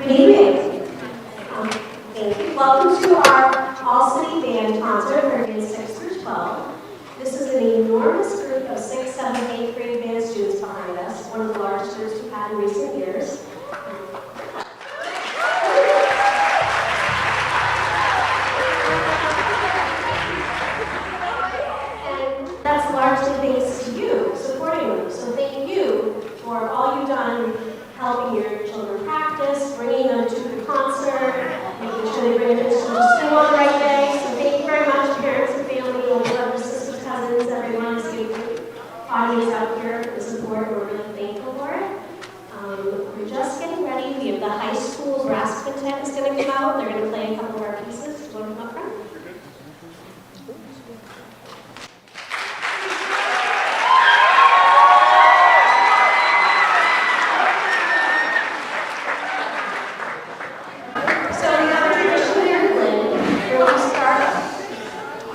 Good evening. Thank you. Welcome to our All-City Band concert for grades 6 through 12. This is an enormous group of 6th, 7th, 8th grade band students behind us, one of the largest groups we've had in recent years. And that's largely thanks to you, supporting them. So thank you for all you've done helping your children practice, bringing them to the concert, making sure they bring their instruments to school on the right day. So thank you very much, parents and family, all your brothers, sisters, cousins, everyone, student audience out here for the support. We're really thankful for it. We're just getting ready. We have the high school brass quintet is going to come out. They're going to play a couple of our pieces. Do you want to come up front?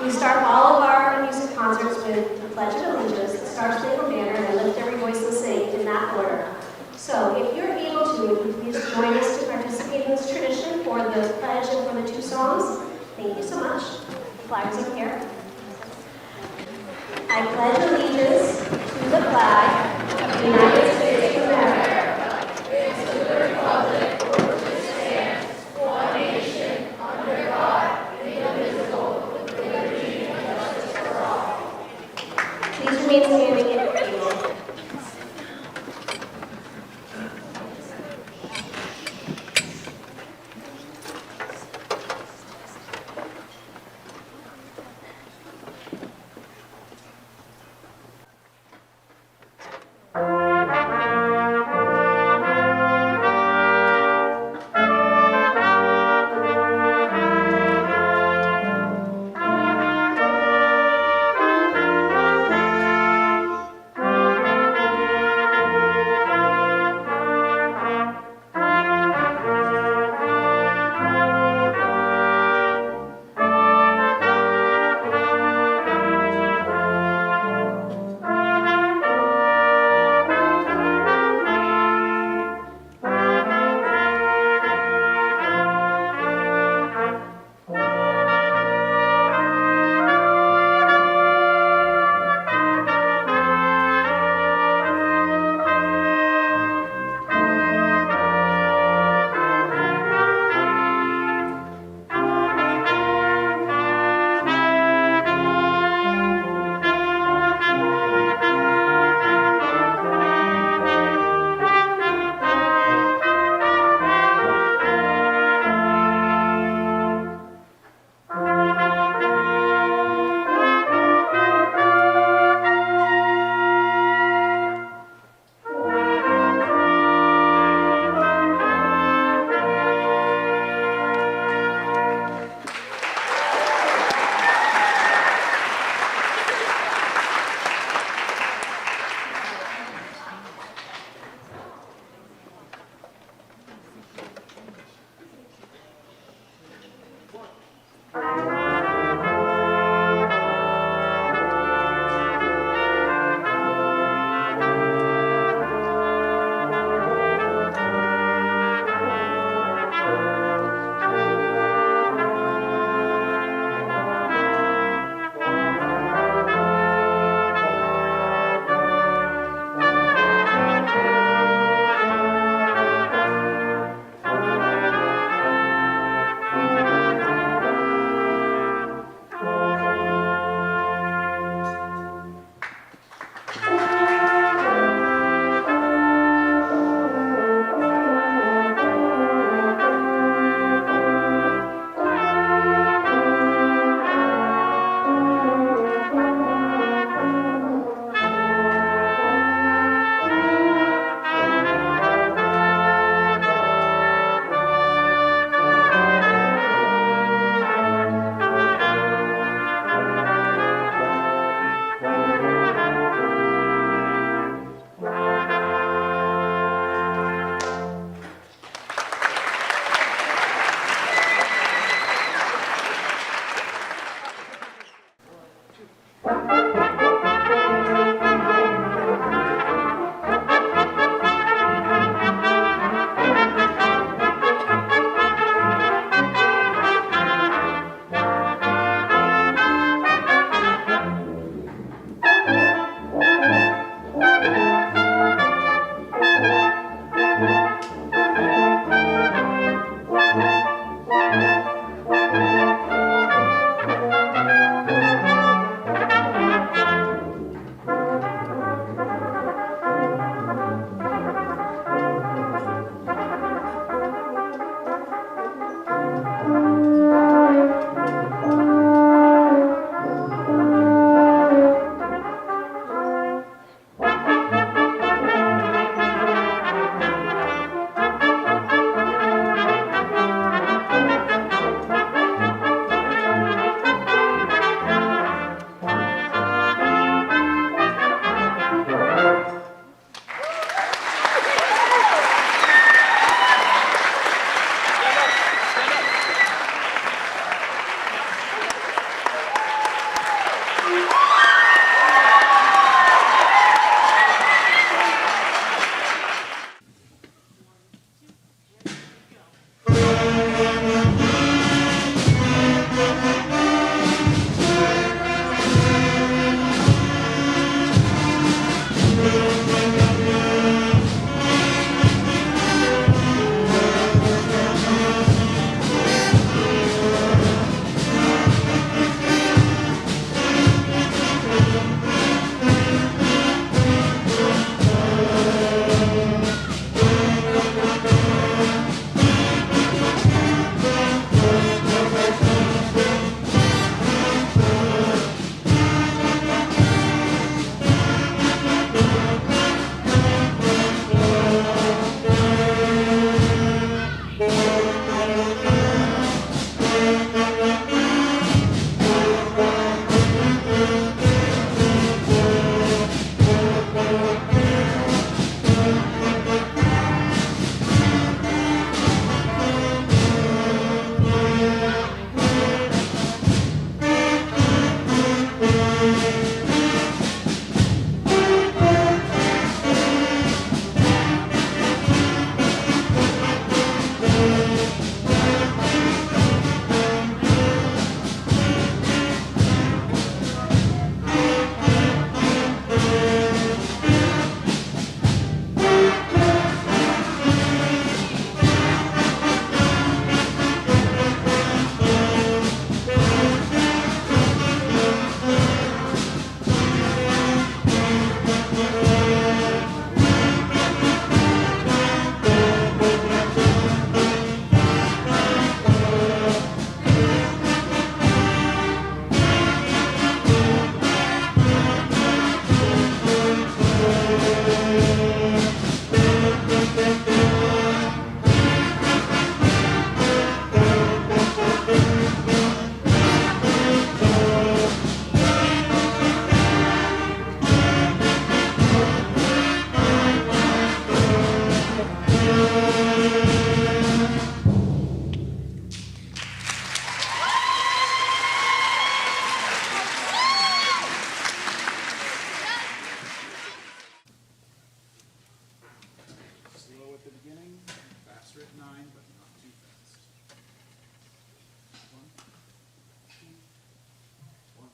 We start all of our music concerts with the Pledge of Allegiance, the Star Spangled Banner, and I lift every voice and sing in that order. So if you're able to, please join us to participate in this tradition for the pledge and for the two songs. Thank you so much. Flags up here. I pledge allegiance to the flag of the United States of America, and to the republic for which it stands, one nation, under God, indivisible, with liberty and justice for all. Please remain standing if you're able. Slow at the beginning, faster at 9, but not too fast. 1, 2, 1,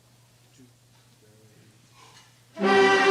2, 3.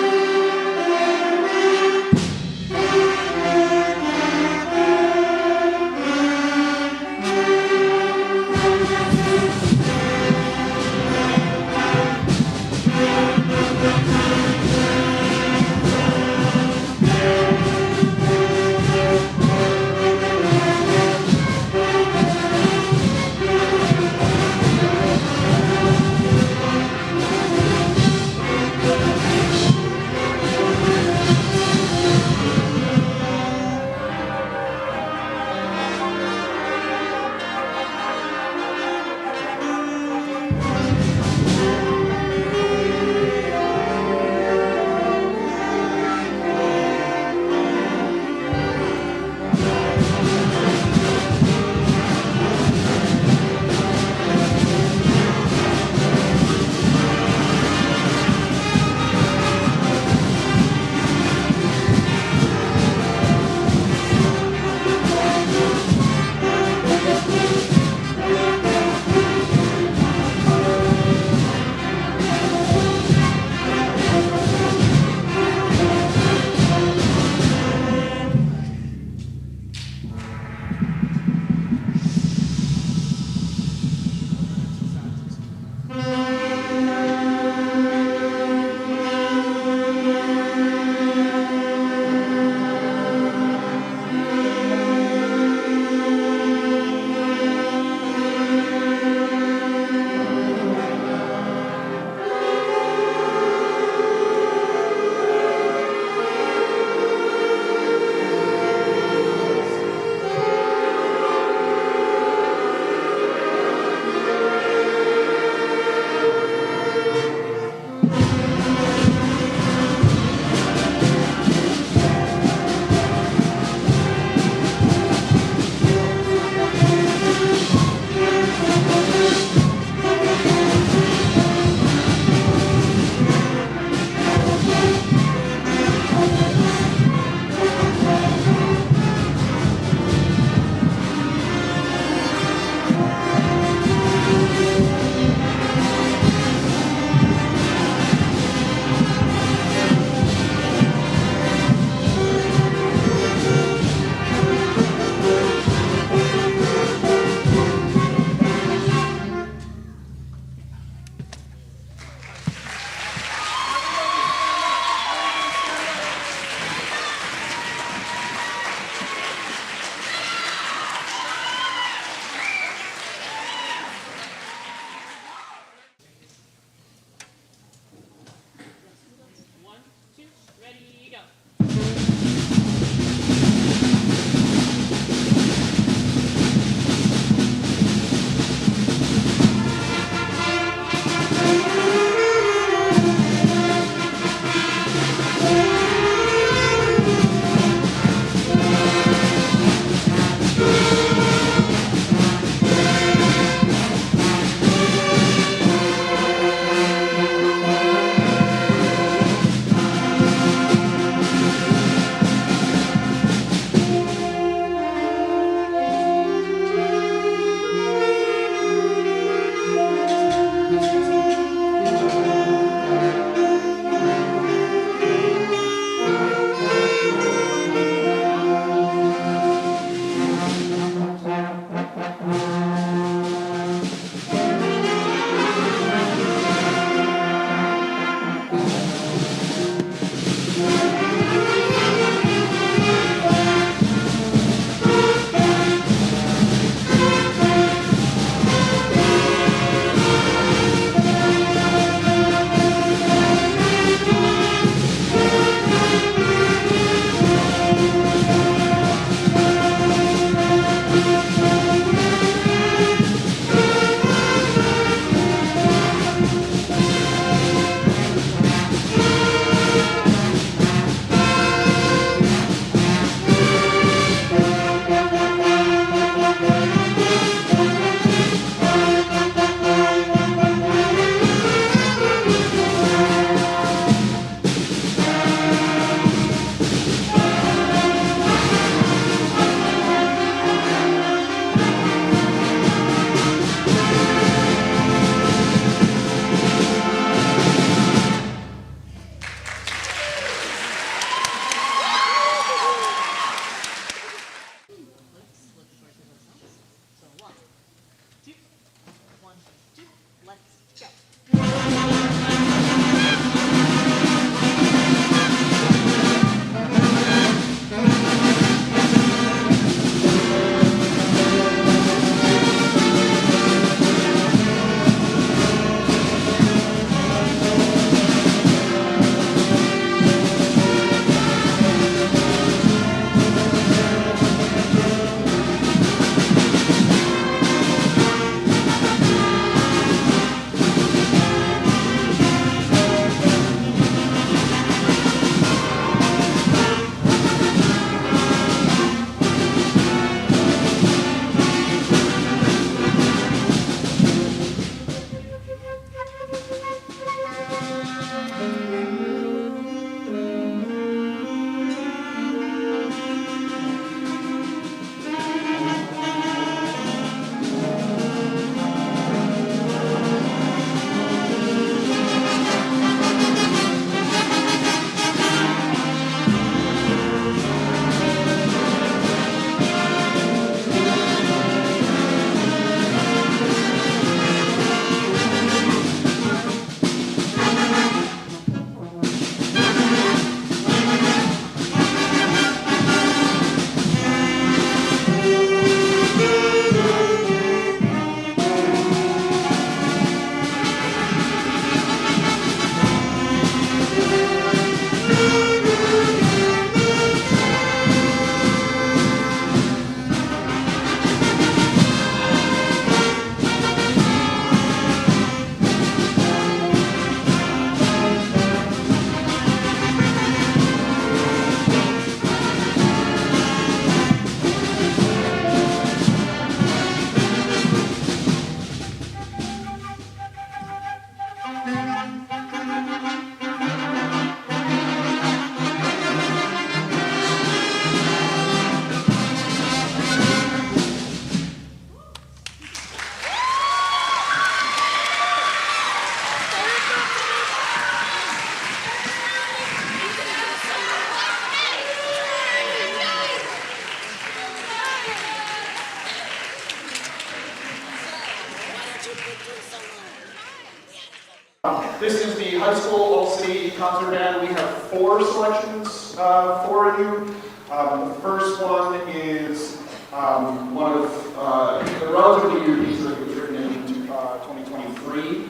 This is the high school all-city concert band. We have 4 selections for you. The first one is one of a relatively new piece that was written in 2023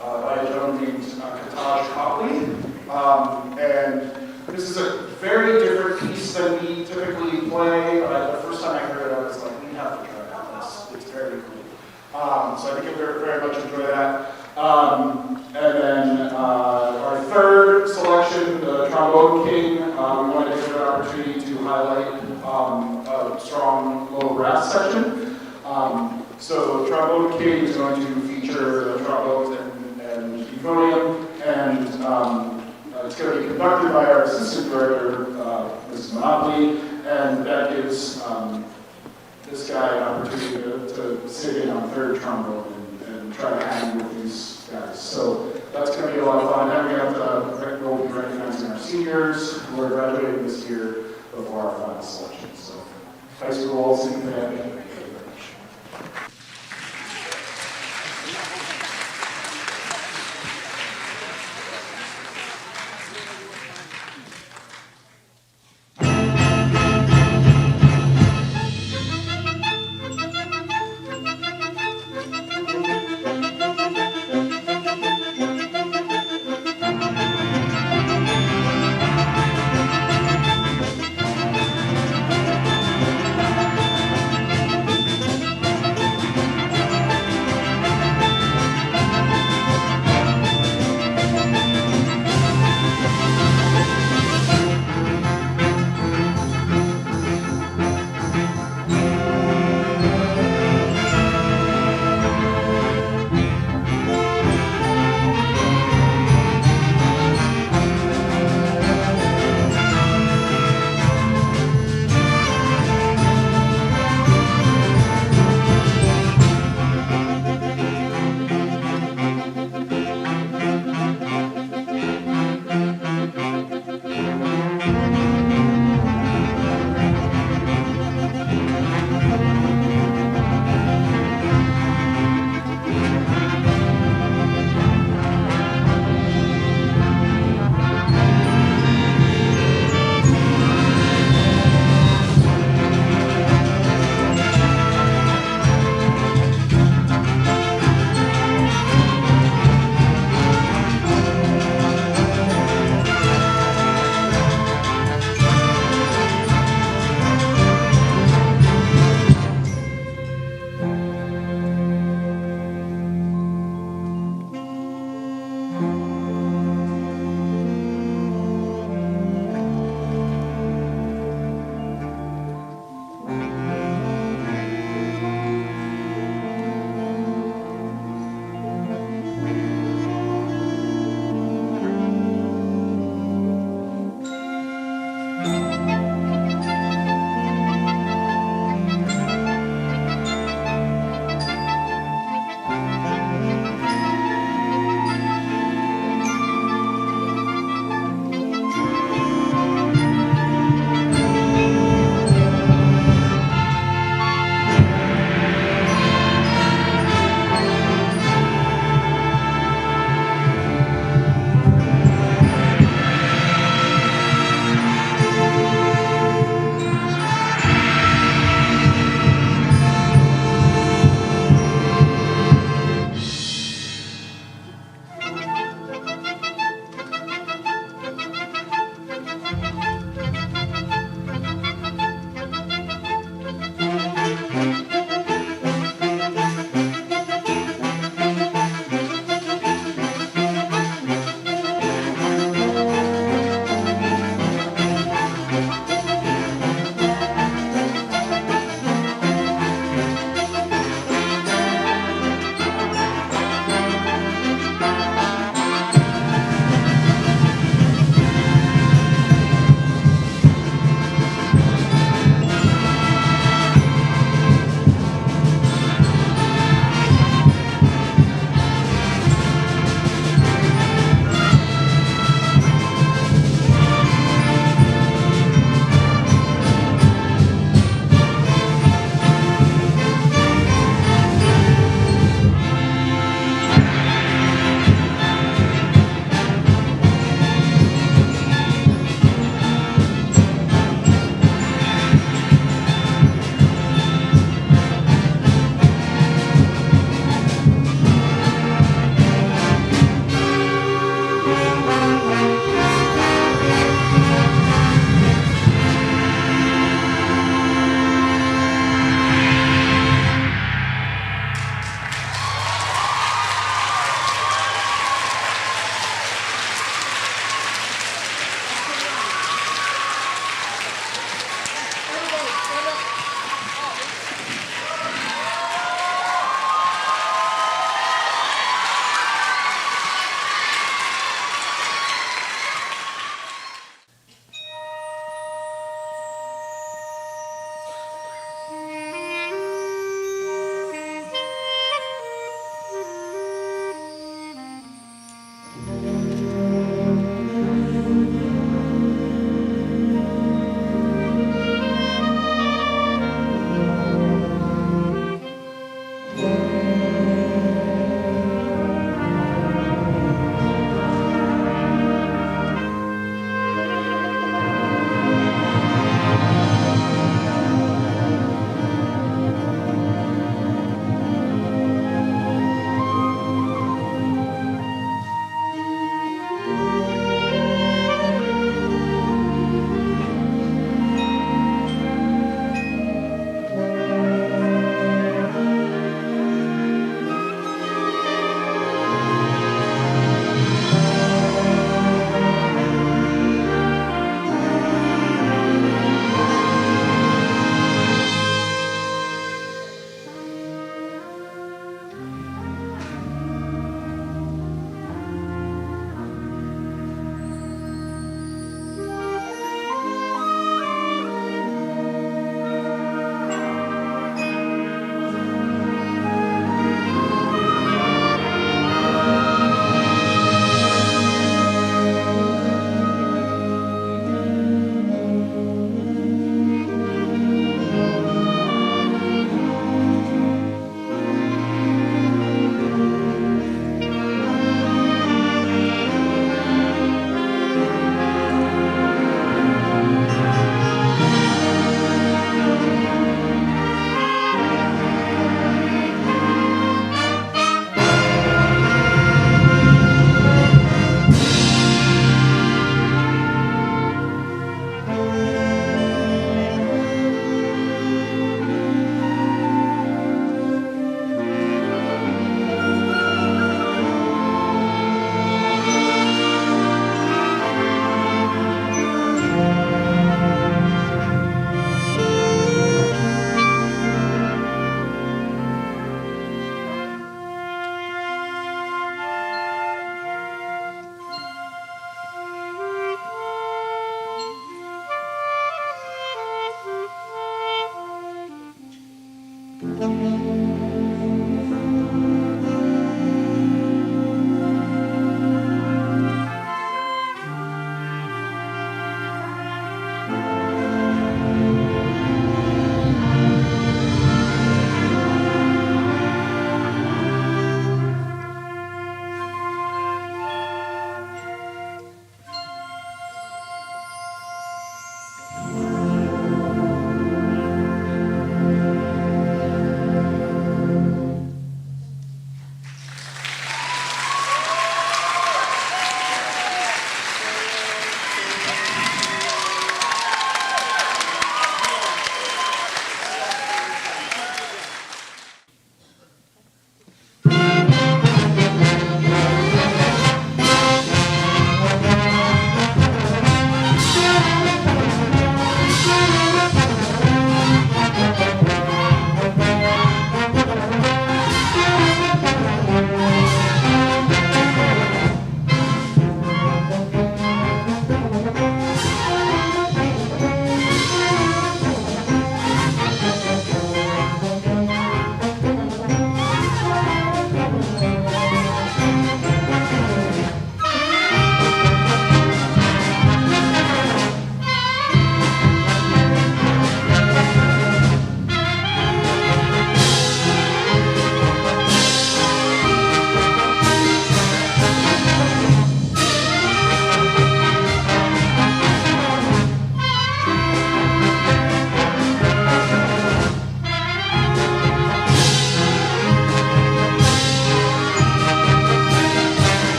by a gentleman named Kataj Copley. And this is a very different piece than we typically play. The first time I heard it, I was like, we have to try that. It's very cool. So I think you'll very much enjoy that. And then our third selection, the Trombone King, we wanted to give an opportunity to highlight a strong low brass section. So the Trombone King is going to feature the trombones and euphonium, and it's going to be conducted by our assistant director, Mrs. Monopoly, and that gives this guy an opportunity to sit in on third trombone and try to hang with these guys. So that's going to be a lot of fun. And we'll be recognizing our seniors who are graduating this year before our final selection. So high school all singing band. Thank you very much.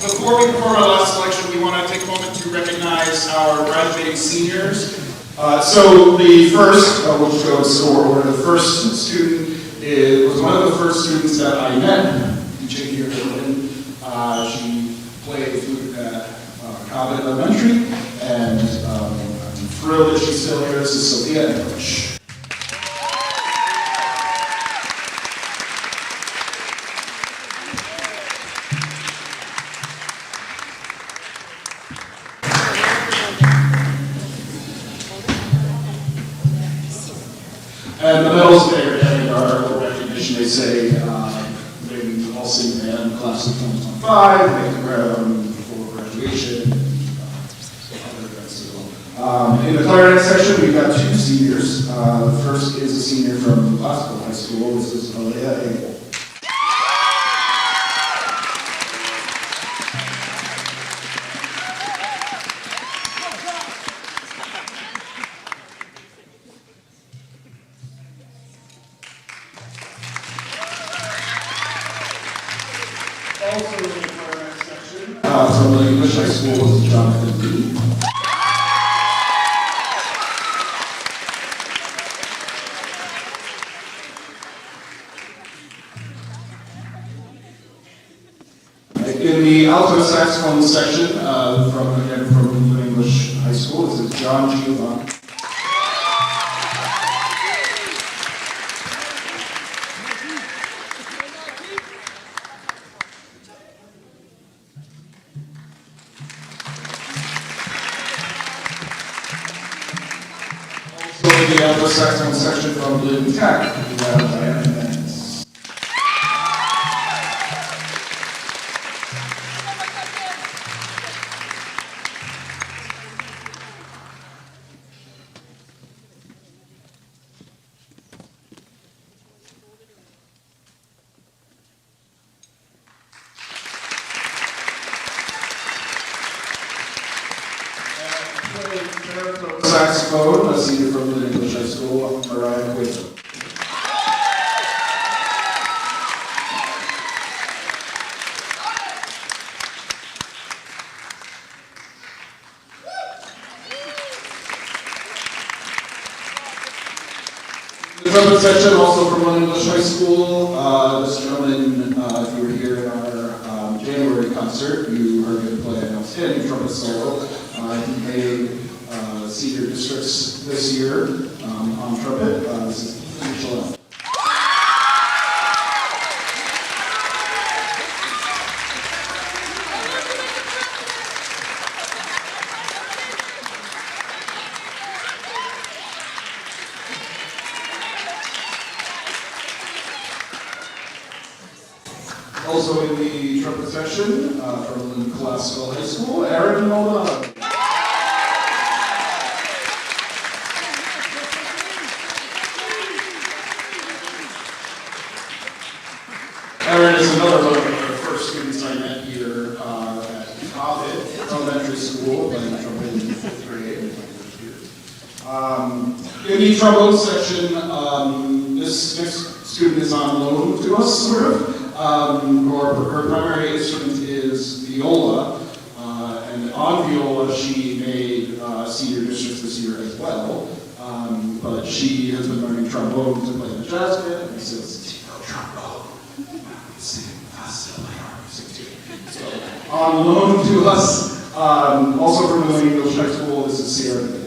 Before we perform our last selection, we want to take a moment to recognize our graduating seniors. So the first, we'll just go in score order. The first student was one of the first students that I met, teaching here at Berlin. She played flute at Cobb Elementary, and I'm thrilled that she's still here. This is Sophia English. And the medals they're getting are a recognition. They say they all sing band, class of 2025, they can wear them before graduation, other events as well. In the clarinet section, we've got two seniors. The first is a senior from Classical High School. This is Alea Abel. Also in the clarinet section, from the English High School was Jonathan Lee. In the alto saxophone section, from the English High School, this is John Giovanni. Go to the Anglo-Saxon section from Blue Tech. We have Diana Banks. Saxophone, a senior from the English High School, Mariah Quaison. The trumpet section, also from London English High School. This gentleman, if you were here in our January concert, you heard him play an outstanding trumpet solo. He made senior districts this year on trumpet. This is Michelle. Also in the trumpet section from Lynn Classical High School, Aaron Maldonado. Aaron is another one of the first students I met here at Ovid Elementary School, playing trumpet in 5th grade. In the trombone section, this next student is on loan to us, sort of. Her primary instrument is viola, and on viola she made senior districts this year as well. But she has been learning trombone to play in the jazz band, and says, "Do you know trombone? Sing, I still play our music too." So, on loan to us, also from the English High School, this is Sierra.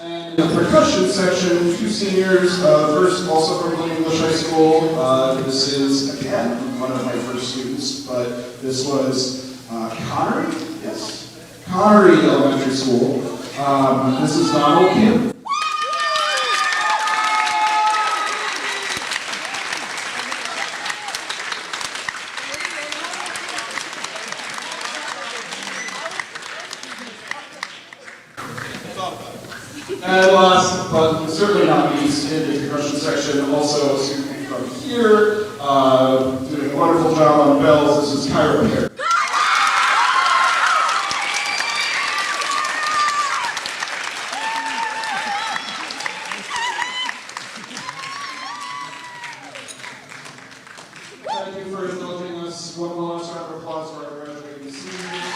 And the percussion section, 2 seniors, first also from William English High School. This is, again, one of my first students, but this was Connery, yes? Connery Elementary School. This is Donald Kim. And last, but certainly not least, in the percussion section, also a student from here, doing a wonderful job on bells. This is Kyra Pear. Thank you for indulging us. One more last round of applause for our graduating seniors.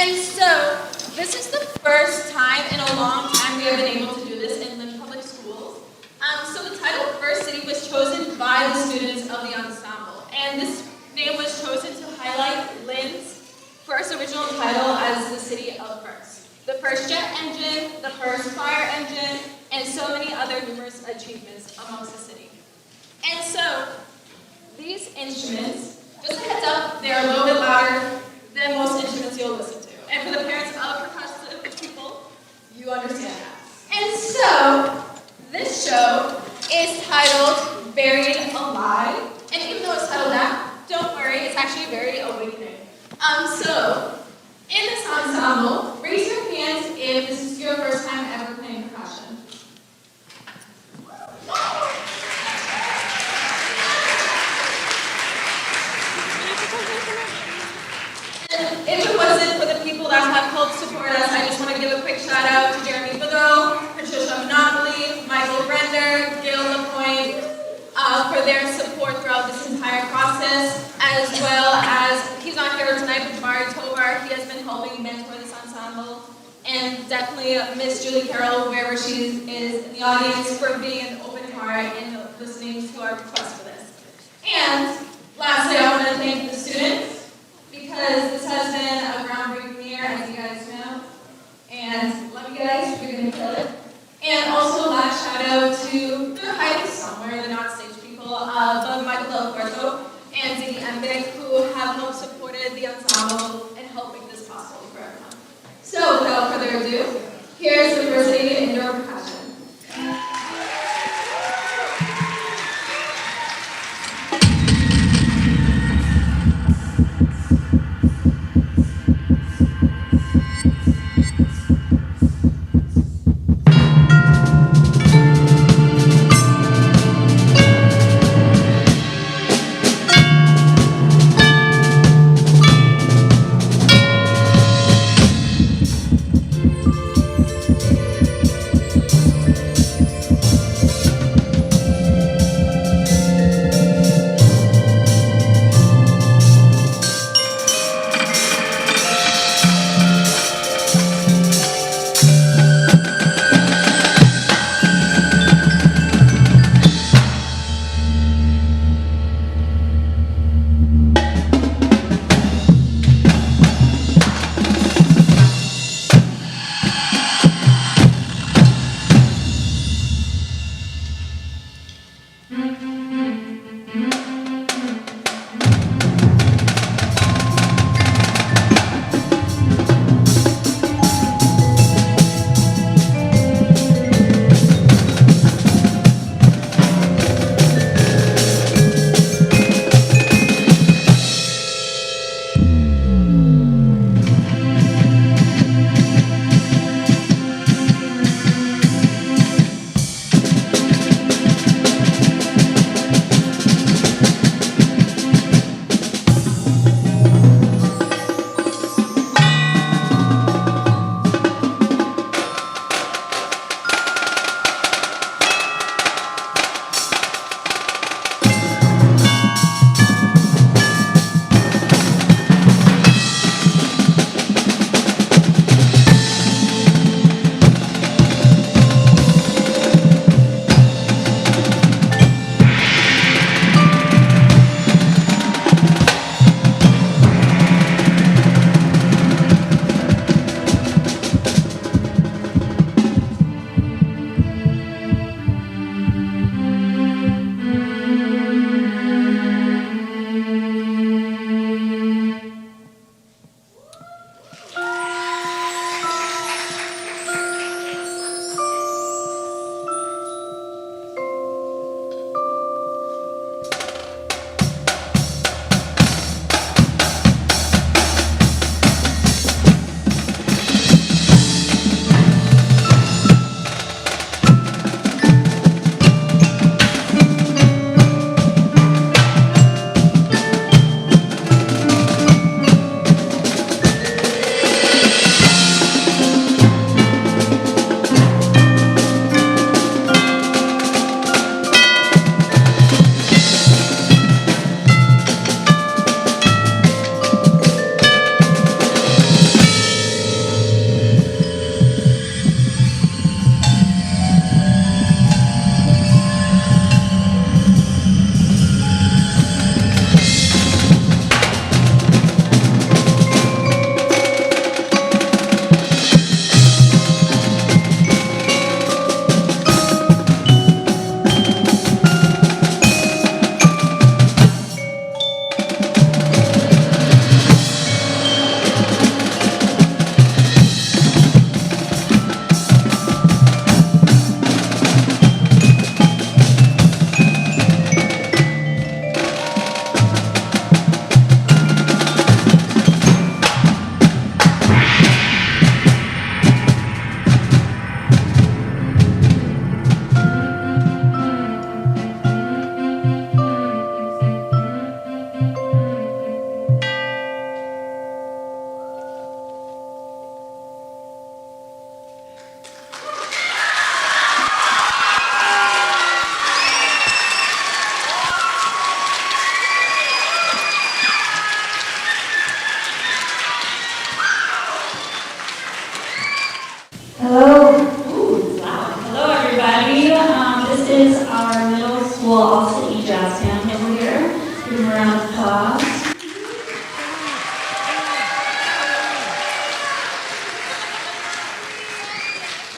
And so, this is the first time in a long time we have been able to do this in Lynn Public Schools. So the title First City was chosen by the students of the ensemble. And this name was chosen to highlight Lynn's first original title as the City of First. The first jet engine, the first fire engine, and so many other numerous achievements amongst the city. And so, these instruments, just a heads up, they are a little bit louder than most instruments you'll listen to. And for the parents of percussive people, you understand that. And so, this show is titled Buried Alive. And even though it's titled that, don't worry, it's actually very awakening. So, in this ensemble, raise your hands if this is your first time ever playing percussion. And if it wasn't for the people that have helped support us, I just want to give a quick shout out to Jeremy Boudreau, Patricia Monopoly, Michael Render, Gail LaPointe, for their support throughout this entire process, as well as, he's not here tonight, but Jamari Tovar, he has been helping mentor this ensemble, and definitely Miss Julie Carroll, wherever she is in the audience, for being an open heart and listening to our request for this. And lastly, I want to thank the students, because this has been a groundbreaking year, as you guys know, and love you guys, you're going to kill it. And also last shout out to, they're hiding somewhere, they're not stage people, but Michael Del Puerto and Ziggy Embick, who have helped supported the ensemble and helped make this possible for everyone. So without further ado, here's the First City Indoor Percussion. Hello. Ooh, it's loud. Hello, everybody. This is our middle school all-city jazz band over here. Give them a round of applause.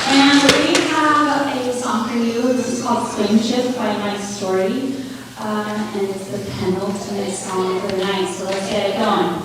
And we have a song for you. This is called Swing Shift by Nice Story. And it's the penultimate song for the night, so let's get it going.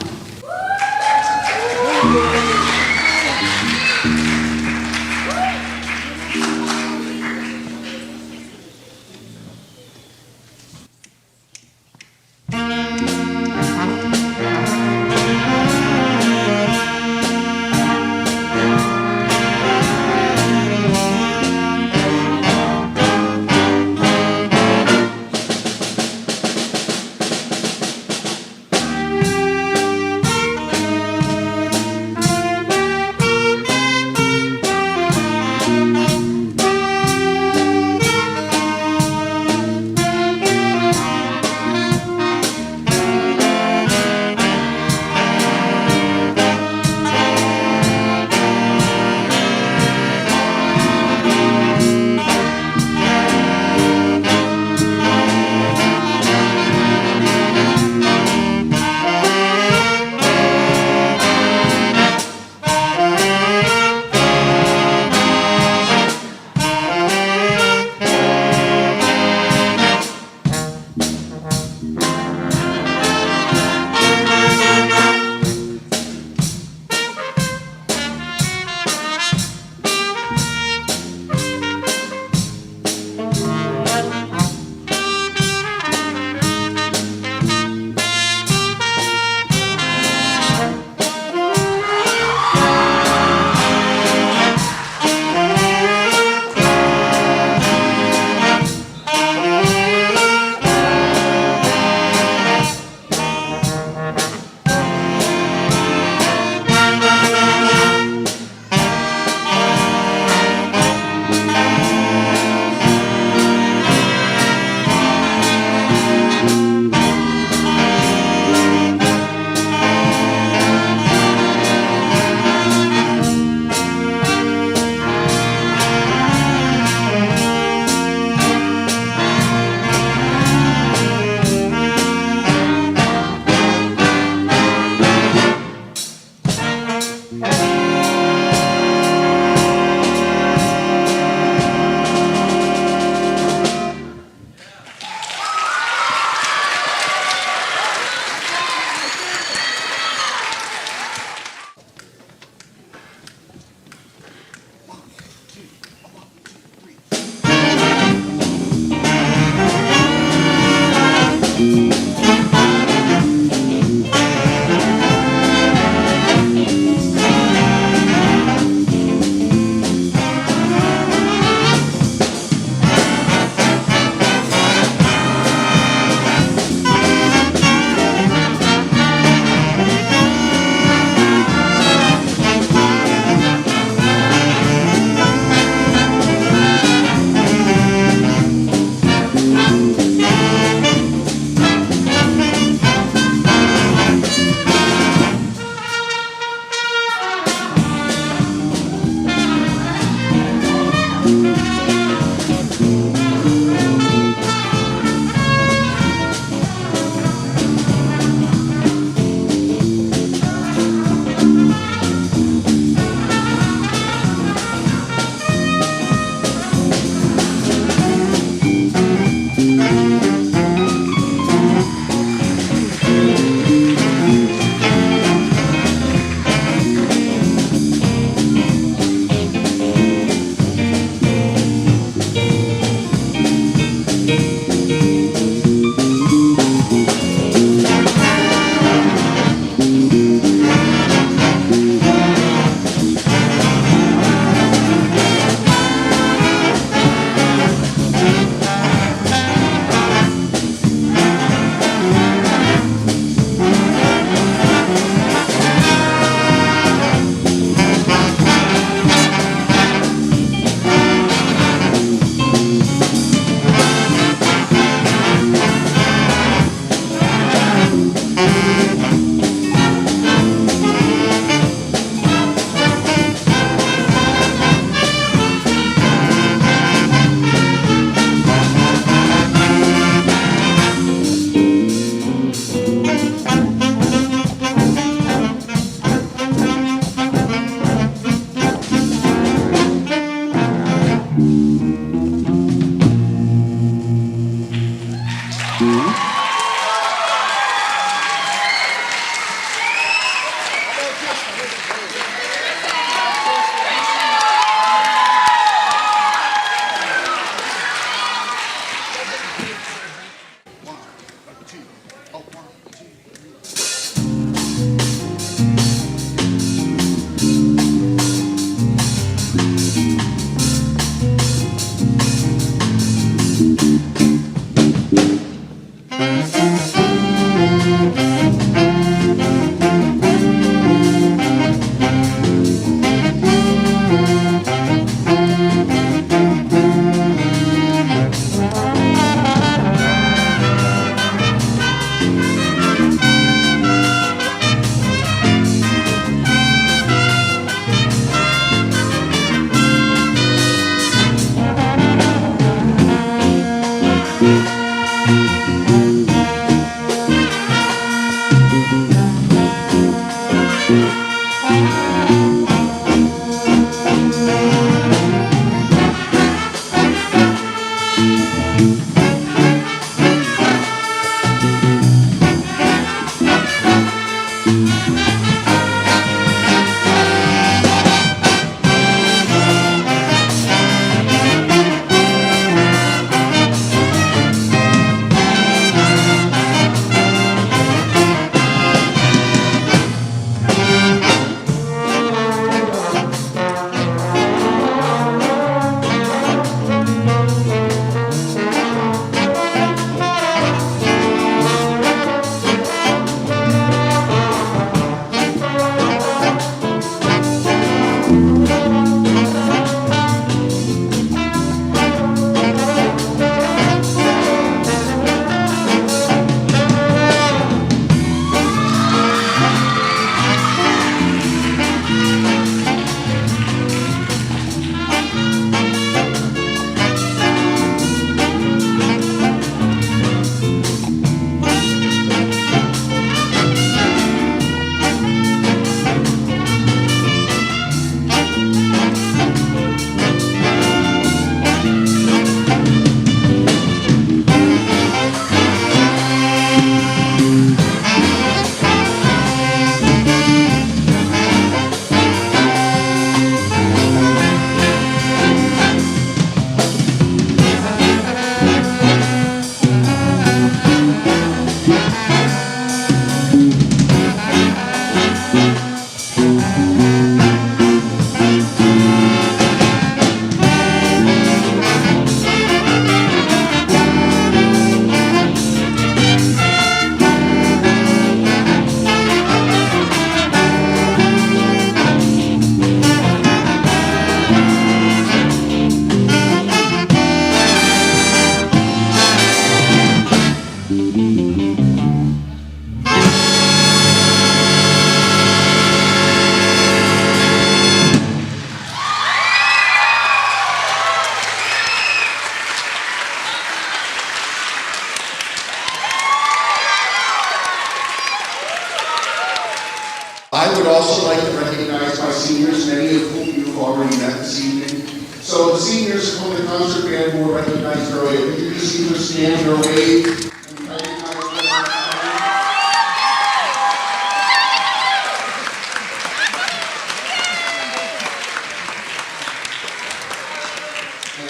already met this evening. So the seniors from the concert band were recognized earlier. Could you just either stand or wave and recognize them?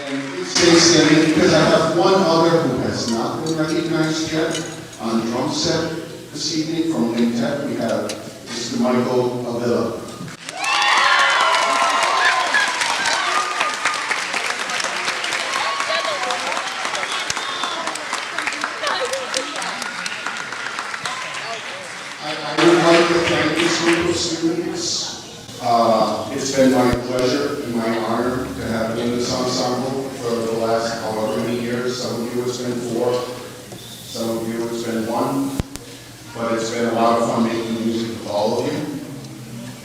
And please stay standing because I have one other who has not been recognized yet on drum set this evening from Link Tech. We have Mr. Michael Avila. I would like to thank this group of students. It's been my pleasure and my honor to have been in this ensemble for the last however many years. Some of you it's been 4, some of you it's been 1, but it's been a lot of fun making music with all of you,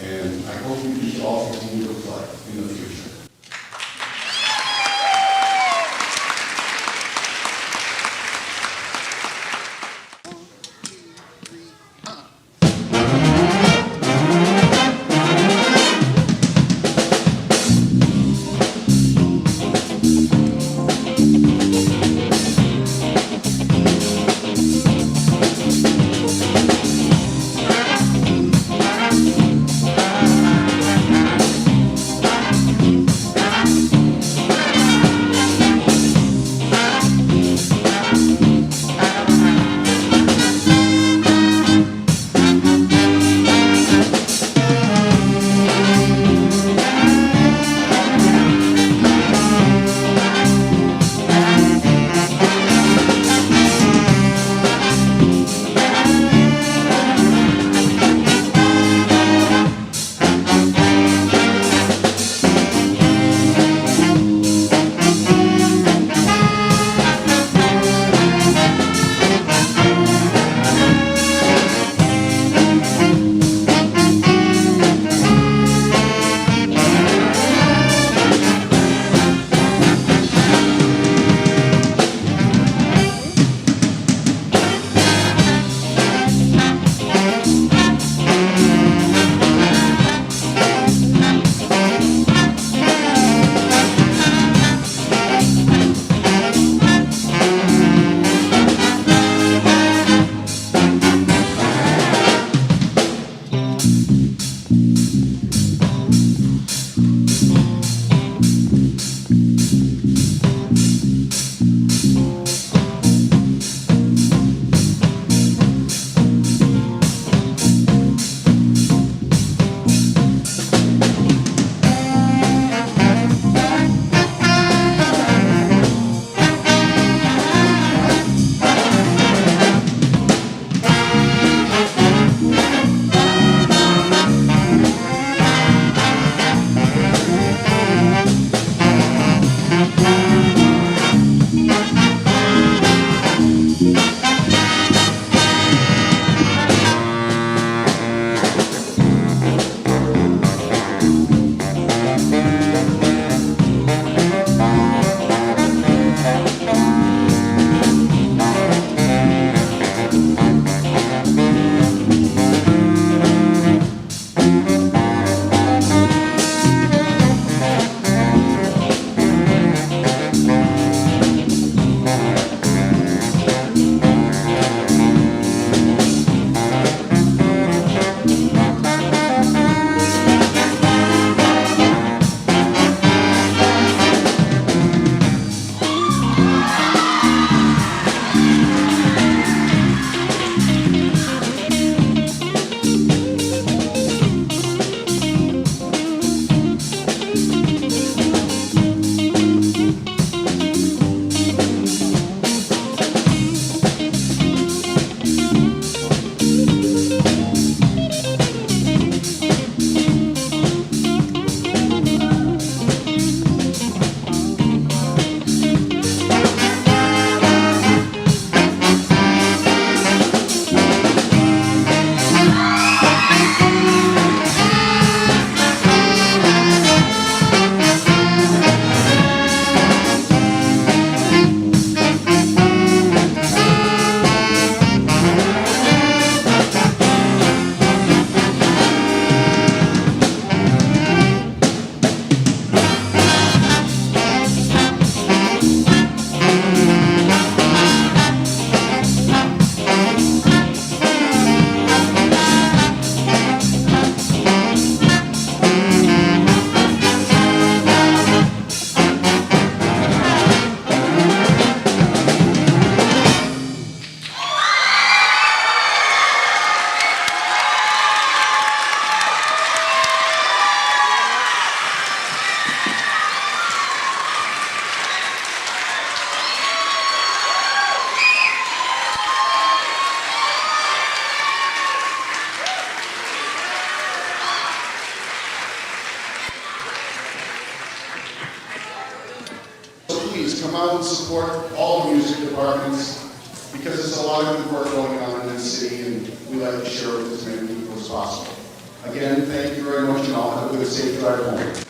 and I hope you all continue to play in the future. to come out and support all the music departments because there's a lot of good work going on in this city and we like to share it with as many people as possible. Again, thank you very much and all have a good safe drive home.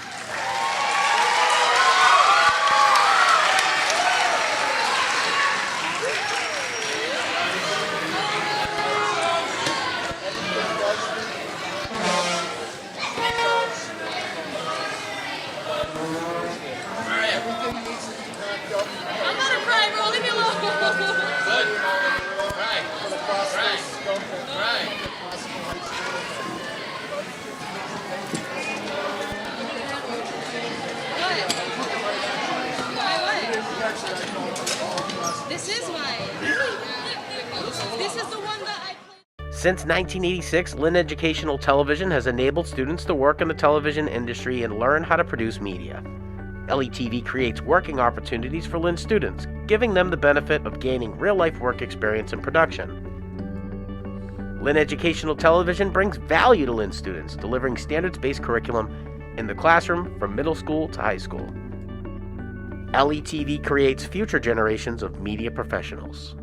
I'm gonna cry, bro. Leave me alone. This is why. This is the one that I played. Since 1986, Lynn Educational Television has enabled students to work in the television industry and learn how to produce media. LETV creates working opportunities for Lynn students, giving them the benefit of gaining real-life work experience in production. Lynn Educational Television brings value to Lynn students, delivering standards-based curriculum in the classroom from middle school to high school. LETV creates future generations of media professionals.